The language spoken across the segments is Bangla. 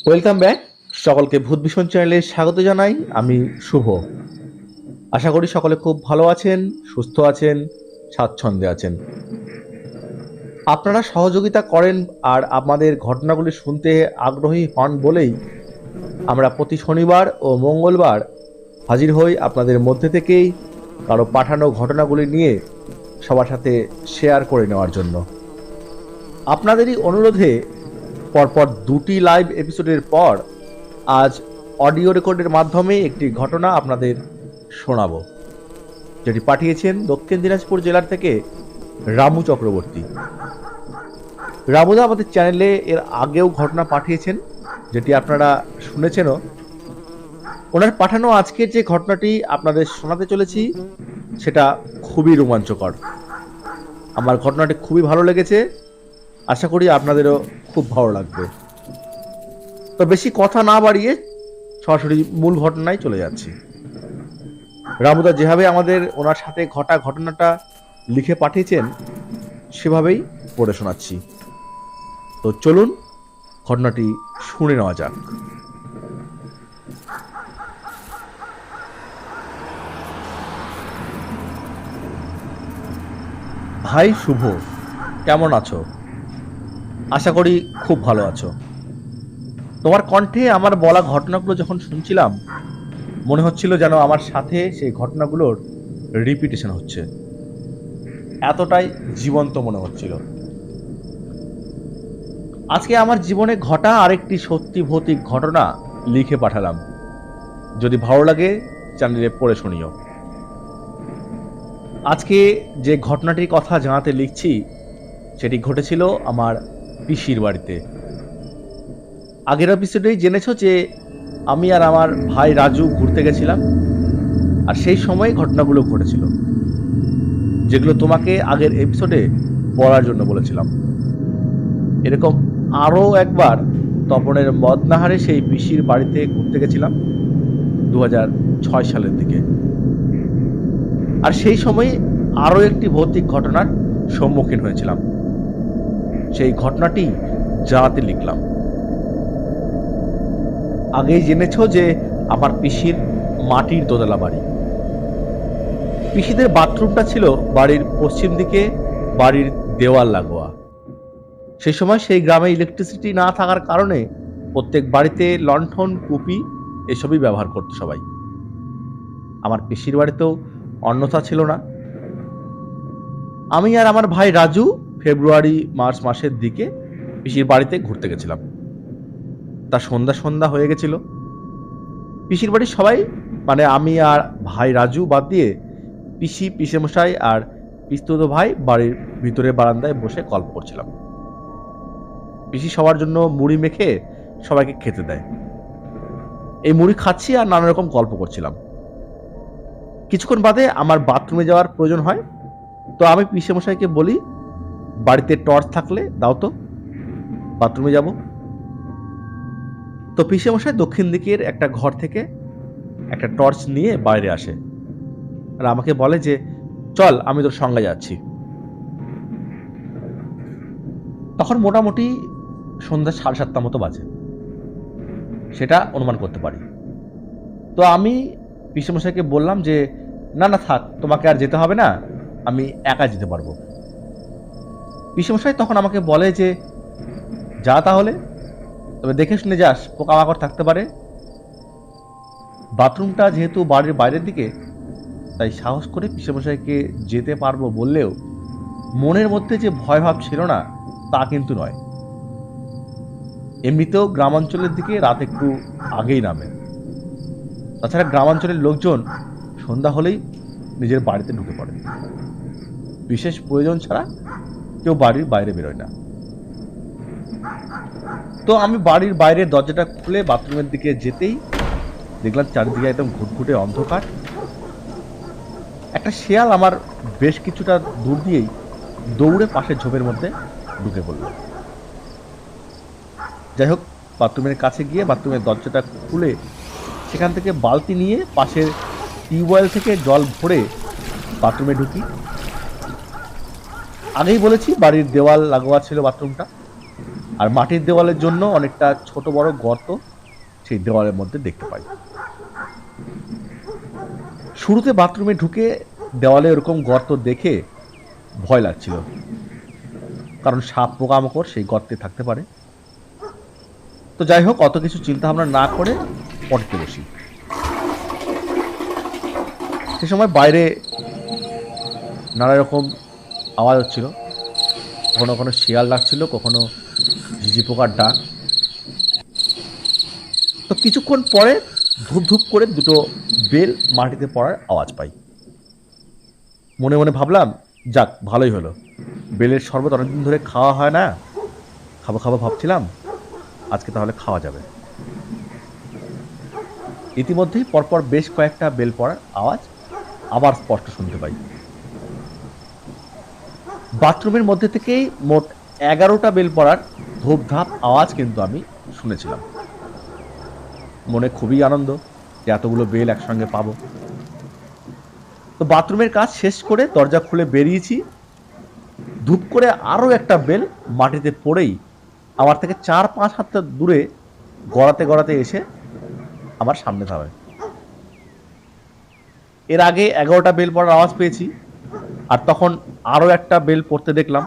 Welcome back. সকলকে ভূত ভীষণ চ্যানেলে স্বাগত জানাই। আমি শুভ। আশা করি সকলে খুব ভালো আছেন, সুস্থ আছেন, স্বাচ্ছন্দ্যে আছেন। আপনারা সহযোগিতা করেন আর আমাদের ঘটনাগুলি শুনতে আগ্রহী হন বলেই আমরা প্রতি শনিবার ও মঙ্গলবার হাজির হই আপনাদের মধ্যে থেকেই কারো পাঠানো ঘটনাগুলি নিয়ে সবার সাথে শেয়ার করে নেওয়ার জন্য। আপনাদেরই অনুরোধে পরপর দুটি লাইভ এপিসোডের পর আজ অডিও রেকর্ডের মাধ্যমে একটি ঘটনা আপনাদের শোনাবো, যেটি পাঠিয়েছেন দক্ষিণ দিনাজপুর জেলার থেকে রামু চক্রবর্তী। রামুদা আমাদের চ্যানেলে এর আগেও ঘটনা পাঠিয়েছেন, যেটি আপনারা শুনেছেনও। ওনার পাঠানো আজকের যে ঘটনাটি আপনাদের শোনাতে চলেছি সেটা খুবই রোমাঞ্চকর। আমার ঘটনাটি খুবই ভালো লেগেছে, আশা করি আপনাদেরও খুব ভালো লাগবে। তো বেশি কথা না বাড়িয়ে সরাসরি মূল ঘটনায় চলে যাচ্ছি। রামুদা যেভাবে আমাদের ওনার সাথে ঘটা ঘটনাটা লিখে পাঠিয়েছেন সেভাবেই পড়ে শোনাচ্ছি। তো চলুন ঘটনাটি শুনে নেওয়া যাক। ভাই শুভ, কেমন আছো? আশা করি খুব ভালো আছো। তোমার কণ্ঠে আমার বলা ঘটনাগুলো যখন শুনছিলাম মনে হচ্ছিল যেন আমার সাথে সেই ঘটনাগুলোর রিপিটেশন হচ্ছে, এতটাই জীবন্ত মনে হচ্ছিল। আজকে আমার জীবনে ঘটা আরেকটি সত্যি ভৌতিক ঘটনা লিখে পাঠালাম। যদি ভালো লাগে চ্যানেলে পড়ে শুনিও। আজকে যে ঘটনাটির কথা জানাতে লিখছি সেটি ঘটেছিল আমার পিসির বাড়িতে। আগের এপিসোডেই জেনেছো যে আমি আর আমার ভাই রাজু ঘুরতে গেছিলাম, আর সেই সময় ঘটনাগুলো ঘটেছিল যেগুলো তোমাকে আগের এপিসোডে পড়ার জন্য বলেছিলাম। এরকম আরও একবার তপনের মদনাহারে সেই পিসির বাড়িতে ঘুরতে গেছিলাম 2006 সালের দিকে। আর সেই সময় আরও একটি ভৌতিক ঘটনার সম্মুখীন হয়েছিলাম। সেই ঘটনাটি জানাতে লিখলাম। আগেই জেনেছ যে আমার পিসির মাটির দোতলা বাড়ি। পিসিদের বাথরুমটা ছিল বাড়ির পশ্চিম দিকে, বাড়ির দেওয়াল লাগোয়া। সেই সময় সেই গ্রামে ইলেকট্রিসিটি না থাকার কারণে প্রত্যেক বাড়িতে লণ্ঠন, কুপি এসবই ব্যবহার করত সবাই। আমার পিসির বাড়িতেও অন্যথা ছিল না। আমি আর আমার ভাই রাজু ফেব্রুয়ারি মার্চ মাসের দিকে পিসির বাড়িতে ঘুরতে গেছিলাম। তা সন্ধ্যা সন্ধ্যা হয়ে গেছিল। পিসির বাড়ির সবাই, মানে আমি আর ভাই রাজু বাদ দিয়ে পিসি, পিসেমশাই আর পিস্তুত ভাই বাড়ির ভিতরে বারান্দায় বসে গল্প করছিলাম। পিসি সবার জন্য মুড়ি মেখে সবাইকে খেতে দেয়। এই মুড়ি খাচ্ছি আর নানা রকম গল্প করছিলাম। কিছুক্ষণ বাদে আমার বাথরুমে যাওয়ার প্রয়োজন হয়। তো আমি পিসেমশাইকে বলি, বাড়িতে টর্চ থাকলে দাও তো, বাথরুমে যাব। তো পিসেমশাই দক্ষিণ দিকের একটা ঘর থেকে একটা টর্চ নিয়ে বাইরে আসে আর আমাকে বলে যে চল, আমি তোর সঙ্গে যাচ্ছি। তখন মোটামুটি সন্ধ্যা 7:30 মতো বাজে, সেটা অনুমান করতে পারি। তো আমি পিসেমশাইকে বললাম যে না না থাক, তোমাকে আর যেতে হবে না, আমি একা যেতে পারবো। পিসেমশাই তখন আমাকে বলে যে যা তাহলে, তবে দেখে শুনে যাস, পোকামাকড় থাকতে পারে। বাথরুমটা যেহেতু বাড়ির বাইরের দিকে, তাই সাহস করে পিসেমশাইকে যেতে পারবো বললেও মনের মধ্যে যে ভয় ভাব ছিল না তা কিন্তু নয়। এমনিতেও গ্রামাঞ্চলের দিকে রাত একটু আগেই নামে। তাছাড়া গ্রামাঞ্চলের লোকজন সন্ধ্যা হলেই নিজের বাড়িতে ঢুকে পড়ে, বিশেষ প্রয়োজন ছাড়া কেউ বাড়ির বাইরে বেরোয় না। তো আমি বাড়ির বাইরের দরজাটা খুলে বাথরুমের দিকে যেতেই দেখলাম চারিদিকে একদম ঘুটঘুটে অন্ধকার। একটা শেয়াল আমার বেশ কিছুটা দূর দিয়েই দৌড়ে পাশের ঝোপের মধ্যে ঢুকে পড়ল। যাই হোক, বাথরুমের কাছে গিয়ে বাথরুমের দরজাটা খুলে সেখান থেকে বালতি নিয়ে পাশের টিউবওয়েল থেকে জল ভরে বাথরুমে ঢুকি। আগেই বলেছি বাড়ির দেওয়াল লাগোয়া ছিল বাথরুমটা। আর মাটির দেওয়ালের জন্য অনেকটা ছোট বড় গর্ত সেই দেওয়ালের মধ্যে দেখতে পাই। শুরুতে বাথরুমে ঢুকে দেওয়ালে এরকম গর্ত দেখে ভয় লাগছিল, কারণ সাপ পোকামাকড় সেই গর্তে থাকতে পারে। তো যাই হোক, অত কিছু চিন্তা ভাবনা না করে পটিতে বসি। সে সময় বাইরে নানা রকম আওয়াজ হচ্ছিল, কখনো কখনো শিয়াল ডাকছিল, কখনো ঝিঝি পোকার ডাক। তো কিছুক্ষণ পরে ধূপ ধূপ করে দুটো বেল মাটিতে পড়ার আওয়াজ পাই। মনে মনে ভাবলাম, যাক ভালোই হলো, বেলের শরবত অনেকদিন ধরে খাওয়া হয় না, খাবো খাবো ভাবছিলাম, আজকে তাহলে খাওয়া যাবে। ইতিমধ্যেই পরপর বেশ কয়েকটা বেল পড়ার আওয়াজ আবার স্পষ্ট শুনতে পাই। বাথরুমের মধ্যে থেকেই মোট 11টা বেল পড়ার ধূপধাপ আওয়াজ কিন্তু আমি শুনেছিলাম। মনে খুবই আনন্দ যে এতগুলো বেল একসঙ্গে পাবো। তো বাথরুমের কাজ শেষ করে দরজা খুলে বেরিয়েছি, ধূপ করে আরও একটা বেল মাটিতে পড়েই আমার থেকে 4-5 হাত দূরে গড়াতে গড়াতে এসে আমার সামনে থামে। এর আগে 11টা বেল পড়ার আওয়াজ পেয়েছি, আর তখন আরও একটা বেল পড়তে দেখলাম।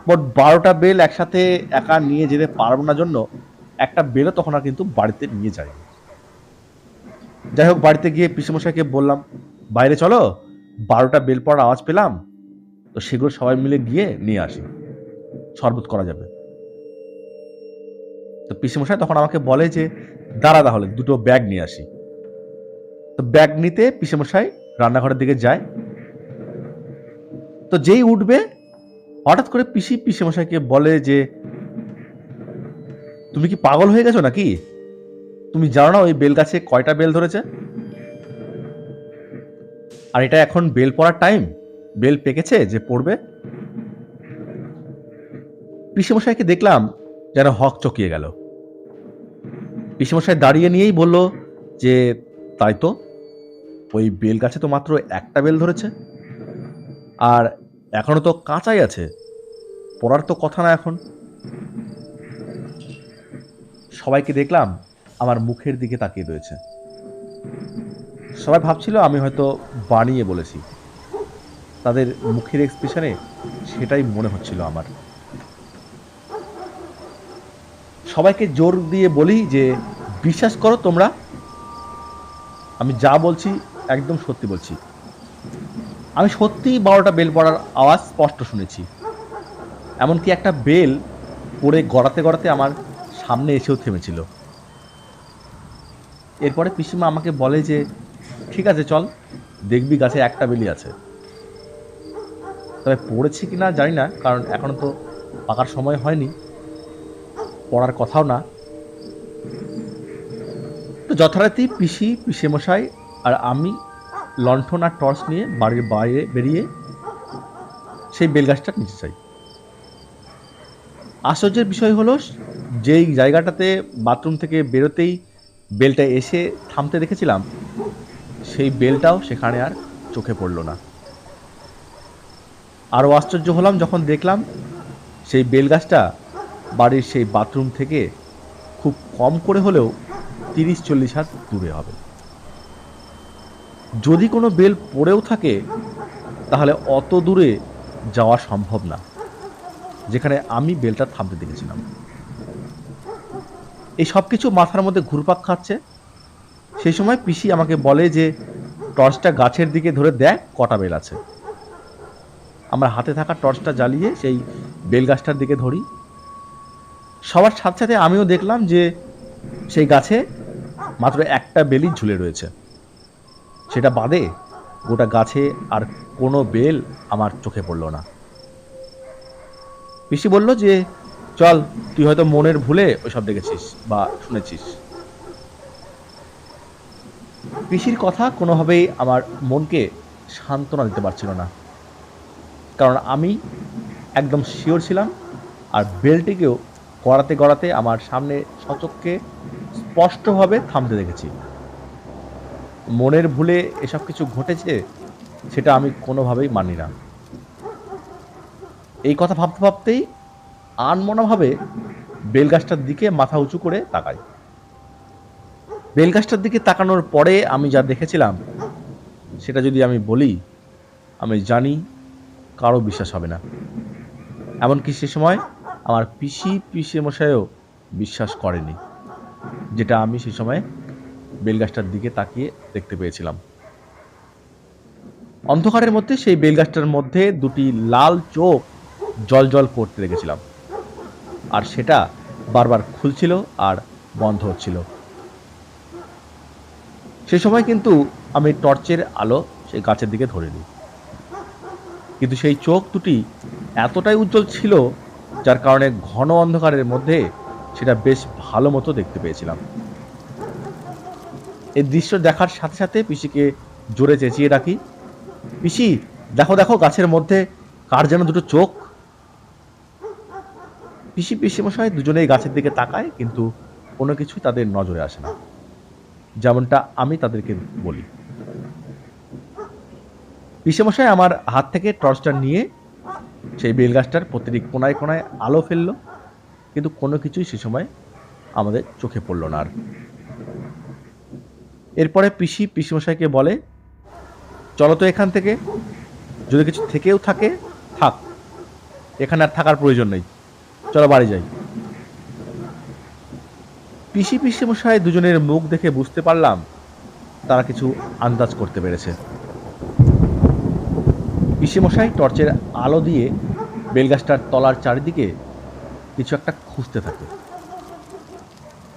মোট 12টা বেল একসাথে একা নিয়ে যেতে পারবো না জন্য একটা বেলও তখন আর কিন্তু বাড়িতে নিয়ে যাই। যাই হোক, বাড়িতে গিয়ে পিসেমশাইকে বললাম, বাইরে চলো, 12টা বেল পড়ার আওয়াজ পেলাম, তো সেগুলো সবাই মিলে গিয়ে নিয়ে আসি, শরবত করা যাবে। তো পিসেমশাই তখন আমাকে বলে যে দাঁড়া, তাহলে দুটো ব্যাগ নিয়ে আসি। তো ব্যাগ নিতে পিসেমশাই রান্নাঘরের দিকে যায়। তো যেই উঠবে, হঠাৎ করে পিসেমশাইকে বলে যে তুমি কি পাগল হয়ে গেছো নাকি? তুমি জানো না ওই বেল গাছে কয়টা বেল ধরেছে? আর এটা এখন বেল পড়ার টাইম, বেল পেকেছে যে পড়বে। পিসেমশাইকে দেখলাম যেন হক চকিয়ে গেল। পিসেমশাই দাঁড়িয়ে নিয়েই বলল যে তাই তো, ওই বেল গাছে তো মাত্র একটা বেল ধরেছে, আর এখনো তো কাঁচাই আছে, পড়ার তো কথা না এখন। সবাইকে দেখলাম আমার মুখের দিকে তাকিয়ে রয়েছে। সবাই ভাবছিল আমি হয়তো বানিয়ে বলেছি। তাদের মুখের এক্সপ্রেশনে সেটাই মনে হচ্ছিল আমার। সবাইকে জোর দিয়ে বলি যে বিশ্বাস করো তোমরা, আমি যা বলছি একদম সত্যি বলছি। আমি সত্যিই 12টা বেল পড়ার আওয়াজ স্পষ্ট শুনেছি। এমনকি একটা বেল পড়ে গড়াতে গড়াতে আমার সামনে এসেও থেমেছিল। এরপরে পিসিমা আমাকে বলে যে ঠিক আছে চল, দেখবি গাছে একটা বেলই আছে। তবে পড়েছি কিনা জানি না, কারণ এখনো তো পাকার সময় হয়নি, পড়ার কথাও না। তো যথারীতি পিসেমশাই আর আমি লণ্ঠন আর টর্চ নিয়ে বাড়ির বাইরে বেরিয়ে সেই বেলগাছটার নিচে যাই। আশ্চর্যের বিষয় হলো, যেই জায়গাটাতে বাথরুম থেকে বেরোতেই বেলটা এসে থামতে দেখেছিলাম, সেই বেলটাও সেখানে আর চোখে পড়ল না। আরও আশ্চর্য হলাম যখন দেখলাম সেই বেলগাছটা বাড়ির সেই বাথরুম থেকে খুব কম করে হলেও 30-40 হাত দূরে হবে। যদি কোনো বেল পড়েও থাকে তাহলে অত দূরে যাওয়া সম্ভব না, যেখানে আমি বেলটা থামতে দেখেছিলাম। এই সব কিছু মাথার মধ্যে ঘুরপাক খাচ্ছে। সেই সময় পিসি আমাকে বলে যে টর্চটা গাছের দিকে ধরে দেখ কটা বেল আছে। আমার হাতে থাকা টর্চটা জ্বালিয়ে সেই বেল গাছটার দিকে ধরি। সবার সাথে সাথে আমিও দেখলাম যে সেই গাছে মাত্র একটা বেলই ঝুলে রয়েছে। সেটা বাদে গোটা গাছে আর কোনো বেল আমার চোখে পড়ল না। পিসি বলল যে চল, তুই হয়তো মনের ভুলে ওইসব দেখেছিস বা শুনেছিস। পিসির কথা কোনোভাবেই আমার মনকে সান্ত্বনা দিতে পারছিল না, কারণ আমি একদম শিওর ছিলাম, আর বেলটিকেও গড়াতে গড়াতে আমার সামনে সচক্ষে স্পষ্টভাবে থামতে দেখেছি। মনের ভুলে এসব কিছু ঘটেছে সেটা আমি কোনোভাবেই মানি না। এই কথা ভাবতে ভাবতেই আনমনাভাবে বেলগাছটার দিকে মাথা উঁচু করে তাকাই। বেলগাছটার দিকে তাকানোর পরে আমি যা দেখেছিলাম সেটা যদি আমি বলি, আমি জানি কারো বিশ্বাস হবে না। এমনকি সে সময় আমার পিসেমশাইও বিশ্বাস করেনি যেটা আমি সে সময় বেলগাছটার দিকে তাকিয়ে দেখতে পেয়েছিলাম। অন্ধকারের মধ্যে সেই বেলগাছটার মধ্যে দুটি লাল চোখ জল করতে দেখেছিলাম, আর সেটা বারবার খুলছিল আর বন্ধ হচ্ছিল। সে সময় কিন্তু আমি টর্চের আলো সেই গাছের দিকে ধরিনি, কিন্তু সেই চোখ দুটি এতটাই উজ্জ্বল ছিল যার কারণে ঘন অন্ধকারের মধ্যে সেটা বেশ ভালো মতো দেখতে পেয়েছিলাম। এই দৃশ্য দেখার সাথে সাথে পিসিকে জোরে চেঁচিয়ে ডাকি, পিসি দেখো দেখো গাছের মধ্যে কার যেন দুটো চোখ। পিসিমশাই দুজনেই গাছের দিকে তাকায়, কিন্তু কোনো কিছুই তাদের নজরে আসে না, যেমনটা আমি তাদেরকে বলি। পিসেমশাই আমার হাত থেকে টর্চটা নিয়ে সেই বেলগাছটার প্রতিটি কোনায় কোনায় আলো ফেললো, কিন্তু কোনো কিছুই সে সময় আমাদের চোখে পড়ল না। আর এরপরে পিসিমশাইকে বলে, চলো তো এখান থেকে, যদি কিছু থেকেও থাকে থাক, এখানে আর থাকার প্রয়োজন নেই, চলো বাড়ি যাই। পিসিমশাই দুজনের মুখ দেখে বুঝতে পারলাম তারা কিছু আন্দাজ করতে পেরেছে। পিসিমশাই টর্চের আলো দিয়ে বেলগাছটার তলার চারিদিকে কিছু একটা খুঁজতে থাকে।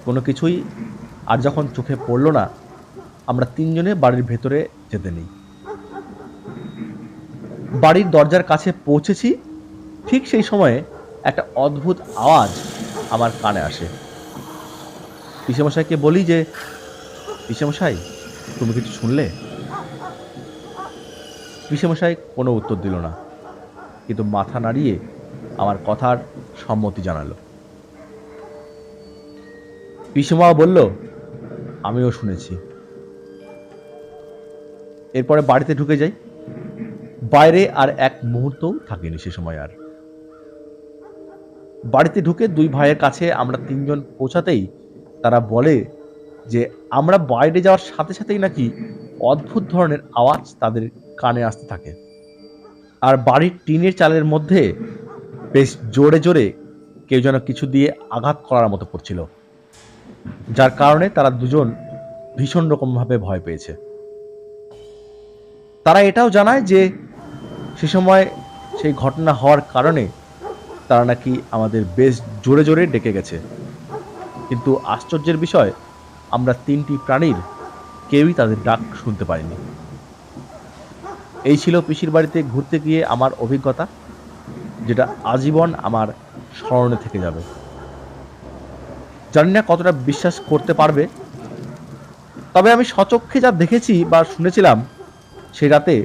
কোনো কিছুই আর যখন চোখে পড়ল না, আমরা তিনজনে বাড়ির ভেতরে যেতে নেই। বাড়ির দরজার কাছে পৌঁছেছি, ঠিক সেই সময়ে একটা অদ্ভুত আওয়াজ আমার কানে আসে। পিসেমশাইকে বলি যে, পিসেমশাই তুমি কিছু শুনলে? পিসেমশাই কোনো উত্তর দিল না, কিন্তু মাথা নাড়িয়ে আমার কথার সম্মতি জানালো। পিসেমা বলল, আমিও শুনেছি। এরপরে বাড়িতে ঢুকে যাই। বাইরে আর এক মুহূর্তও থাকিনি সে সময়। আর বাড়িতে ঢুকে দুই ভাইয়ের কাছে আমরা তিনজন পৌঁছাতেই তারা বলে যে আমরা বাইরে যাওয়ার সাথে সাথেই নাকি অদ্ভুত ধরনের আওয়াজ তাদের কানে আসতে থাকে, আর বাড়ির টিনের চালের মধ্যে বেশ জোরে জোরে কেউ যেন কিছু দিয়ে আঘাত করার মতো করছিল, যার কারণে তারা দুজন ভীষণ রকমভাবে ভয় পেয়েছে। তারা এটাও জানায় যে সে সময় সেই ঘটনা হওয়ার কারণে তারা নাকি আমাদের বেশ জোরে জোরে ডেকে গেছে, কিন্তু আশ্চর্যের বিষয় আমরা তিনটি প্রাণীর কেউই তাদের ডাক শুনতে পাইনি। এই ছিল পিসির বাড়িতে ঘুরতে গিয়ে আমার অভিজ্ঞতা, যেটা আজীবন আমার স্মরণে থেকে যাবে। জানি না কতটা বিশ্বাস করতে পারবে, তবে আমি স্বচক্ষে যা দেখেছি বা শুনেছিলাম সেই রাতে,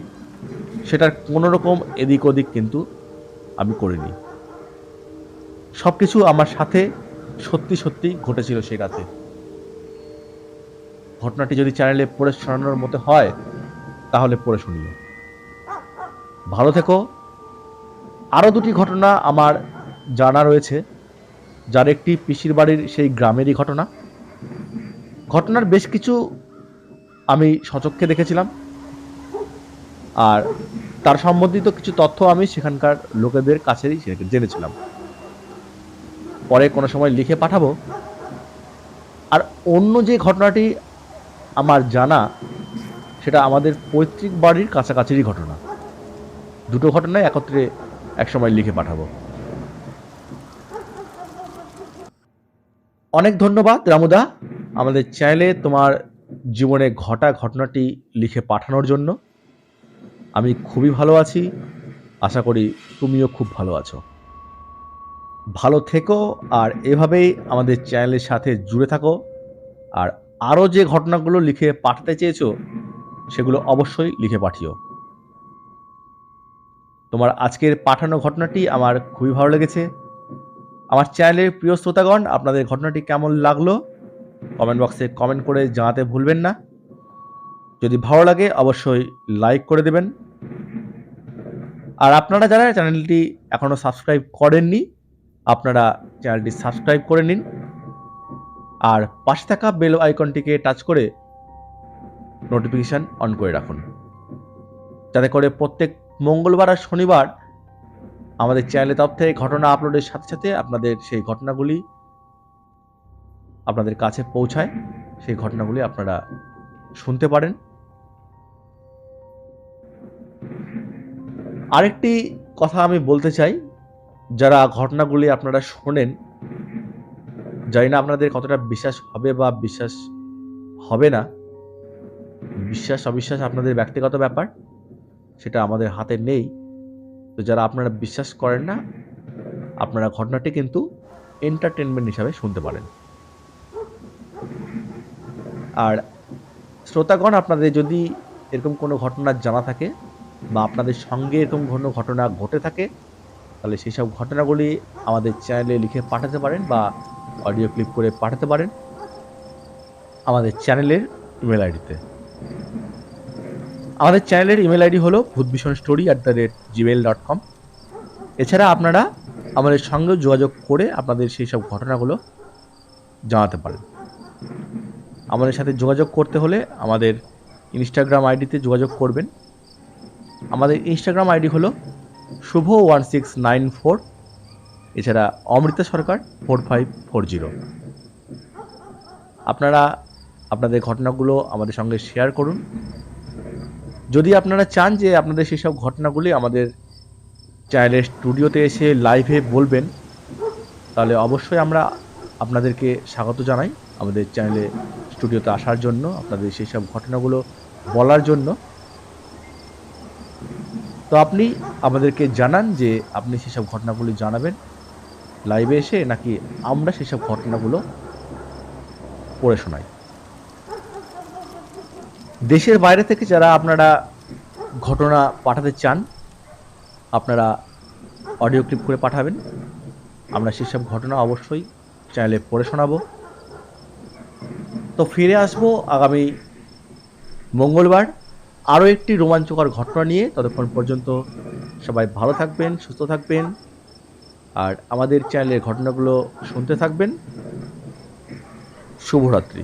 সেটার কোনো রকম এদিক ওদিক কিন্তু আমি করিনি। সব কিছু আমার সাথে সত্যি সত্যি ঘটেছিল সেই রাতে। ঘটনাটি যদি চ্যানেলে পড়ে শোনানোর মতো হয় তাহলে পড়ে শুনিও। ভালো থেকো। আরও দুটি ঘটনা আমার জানা রয়েছে, যার একটি পিসির বাড়ির সেই গ্রামেরই ঘটনা। ঘটনার বেশ কিছু আমি স্বচক্ষে দেখেছিলাম, আর তার সম্বন্ধিত কিছু তথ্য আমি সেখানকার লোকেদের কাছেই জেনেছিলাম। পরে কোনো সময় লিখে পাঠাবো। আর অন্য যে ঘটনাটি আমার জানা, সেটা আমাদের পৈতৃক বাড়ির কাছাকাছিরই ঘটনা। দুটো ঘটনায় একত্রে একসময় লিখে পাঠাবো। অনেক ধন্যবাদ রামুদা, আমাদের চ্যানেলে তোমার জীবনে ঘটা ঘটনাটি লিখে পাঠানোর জন্য। আমি খুবই ভালো আছি, আশা করি তুমিও খুব ভালো আছো। ভালো থেকো, আর এভাবেই আমাদের চ্যানেলের সাথে জুড়ে থাকো। আর আরও যে ঘটনাগুলো লিখে পাঠাতে চেয়েছো সেগুলো অবশ্যই লিখে পাঠিও। তোমার আজকের পাঠানো ঘটনাটি আমার খুবই ভালো লেগেছে। আমার চ্যানেলের প্রিয় শ্রোতাগণ, আপনাদের ঘটনাটি কেমন লাগলো কমেন্ট বক্সে কমেন্ট করে জানাতে ভুলবেন না। যদি ভালো লাগে অবশ্যই লাইক করে দেবেন। আর আপনারা যারা চ্যানেলটি এখনও সাবস্ক্রাইব করেননি আপনারা চ্যানেলটি সাবস্ক্রাইব করে নিন আর পাশে থাকা বেল আইকনটিকে টাচ করে নোটিফিকেশান অন করে রাখুন, যাতে করে প্রত্যেক মঙ্গলবার আর শনিবার আমাদের চ্যানেলের তরফ থেকে ঘটনা আপলোডের সাথে সাথে আপনাদের সেই ঘটনাগুলি আপনাদের কাছে পৌঁছায়, সেই ঘটনাগুলি আপনারা শুনতে পারেন। আরেকটি কথা আমি বলতে চাই, যারা ঘটনাগুলি আপনারা শোনেন, জানি না আপনাদের কতটা বিশ্বাস হবে বা বিশ্বাস হবে না, বিশ্বাস অবিশ্বাস আপনাদের ব্যক্তিগত ব্যাপার, সেটা আমাদের হাতে নেই। তো যারা আপনারা বিশ্বাস করেন না, আপনারা ঘটনাটি কিন্তু এন্টারটেনমেন্ট হিসাবে শুনতে পারেন। আর শ্রোতাগণ, আপনাদের যদি এরকম কোনো ঘটনা জানা থাকে বা আপনাদের সঙ্গে এরকম কোনো ঘটনা ঘটে থাকে, তাহলে সেই সব ঘটনাগুলি আমাদের চ্যানেলে লিখে পাঠাতে পারেন বা অডিও ক্লিপ করে পাঠাতে পারেন আমাদের চ্যানেলের ইমেল আইডিতে। আমাদের চ্যানেলের ইমেল আইডি হলো bhutbhishonstory@gmail.com। এছাড়া আপনারা আমাদের সঙ্গে যোগাযোগ করে আপনাদের সেই সব ঘটনাগুলো জানাতে পারেন। আমাদের সাথে যোগাযোগ করতে হলে আমাদের ইনস্টাগ্রাম আইডিতে যোগাযোগ করবেন। আমাদের ইনস্টাগ্রাম আইডি হলো শুভ1694, এছাড়া অমৃতা সরকার 4540। আপনারা আপনাদের ঘটনাগুলো আমাদের সঙ্গে শেয়ার করুন। যদি আপনারা চান যে আপনাদের সেসব ঘটনাগুলি আমাদের চ্যানেলের স্টুডিওতে এসে লাইভে বলবেন, তাহলে অবশ্যই আমরা আপনাদেরকে স্বাগত জানাই আমাদের চ্যানেলে স্টুডিওতে আসার জন্য, আপনাদের সেই সব ঘটনাগুলো বলার জন্য। তো আপনি আমাদেরকে জানান যে আপনি সেসব ঘটনাগুলি জানাবেন লাইভে এসে, নাকি আমরা সেসব ঘটনাগুলো পড়ে শোনাই। দেশের বাইরে থেকে যারা আপনারা ঘটনা পাঠাতে চান, আপনারা অডিও ক্লিপ করে পাঠাবেন, আমরা সেসব ঘটনা অবশ্যই চ্যানেলে পড়ে শোনাবো। তো ফিরে আসবো আগামী মঙ্গলবার আরও একটি রোমাঞ্চকর ঘটনা নিয়ে। ততক্ষণ পর্যন্ত সবাই ভালো থাকবেন, সুস্থ থাকবেন আর আমাদের চ্যানেলের ঘটনাগুলো শুনতে থাকবেন। শুভরাত্রি।